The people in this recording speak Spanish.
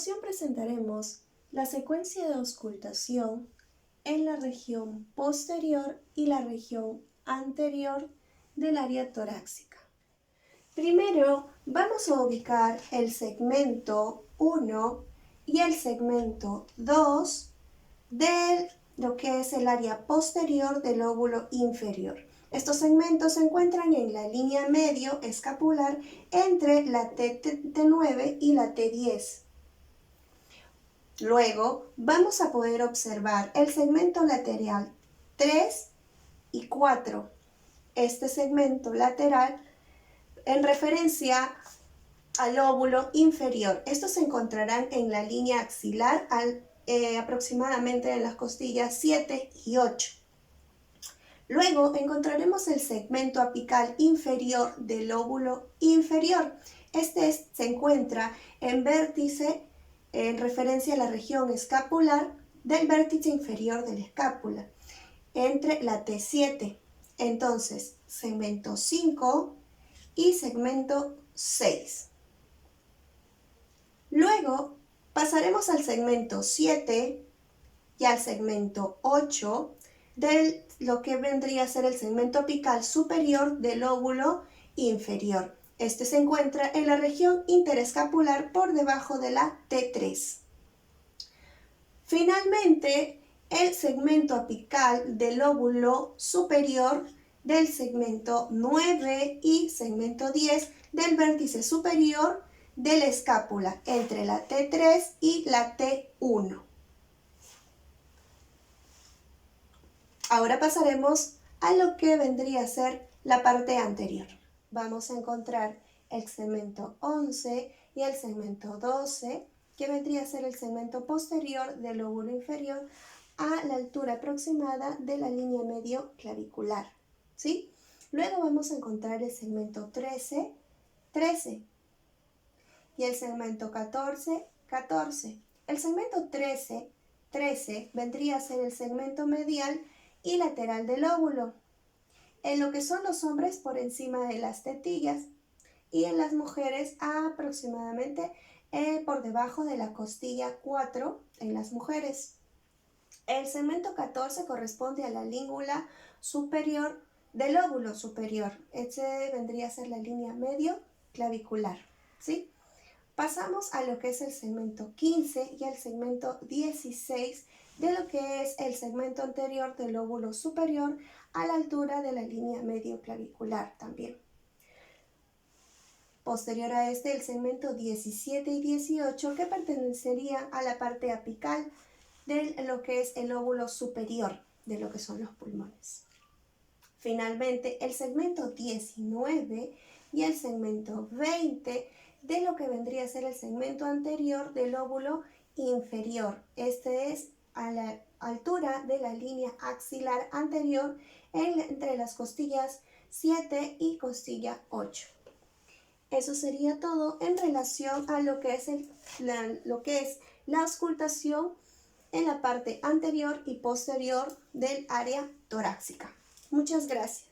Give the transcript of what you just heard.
continuación presentaremos la secuencia de auscultación en la región posterior y la región anterior del área torácica. Primero vamos a ubicar el segmento 1 y el segmento 2 de lo que es el área posterior del lóbulo inferior. Estos segmentos se encuentran en la línea medio escapular entre la T9 y la T10. Luego vamos a poder observar el segmento lateral 3 y 4. Este segmento lateral en referencia al lóbulo inferior. Estos se encontrarán en la línea axilar aproximadamente en las costillas 7 y 8. Luego encontraremos el segmento apical inferior del lóbulo inferior. Este se encuentra en vértice en referencia a la región escapular del vértice inferior de la escápula, entre la T7. Entonces, segmento 5 y segmento 6. Luego pasaremos al segmento 7 y al segmento 8 de lo que vendría a ser el segmento apical superior del lóbulo inferior. Este se encuentra en la región interescapular por debajo de la T3. Finalmente, el segmento apical del lóbulo superior del segmento 9 y segmento 10 del vértice superior de la escápula entre la T3 y la T1. Ahora pasaremos a lo que vendría a ser la parte anterior. Vamos a encontrar el segmento 11 y el segmento 12, que vendría a ser el segmento posterior del lóbulo inferior a la altura aproximada de la línea medio clavicular, ¿sí? Luego vamos a encontrar el segmento 13 y el segmento 14. El segmento 13 vendría a ser el segmento medial y lateral del lóbulo, en lo que son los hombres por encima de las tetillas y en las mujeres aproximadamente por debajo de la costilla 4 en las mujeres. El segmento 14 corresponde a la língula superior del lóbulo superior. Este vendría a ser la línea medio clavicular, ¿sí? Pasamos a lo que es el segmento 15 y el segmento 16 de lo que es el segmento anterior del lóbulo superior a la altura de la línea medio clavicular también. Posterior a este, el segmento 17 y 18 que pertenecería a la parte apical de lo que es el lóbulo superior de lo que son los pulmones. Finalmente, el segmento 19 y el segmento 20 de lo que vendría a ser el segmento anterior del lóbulo inferior. Este es a la altura de la línea axilar anterior entre las costillas 7 y costilla 8. Eso sería todo en relación a lo que es la auscultación en la parte anterior y posterior del área torácica. Muchas gracias.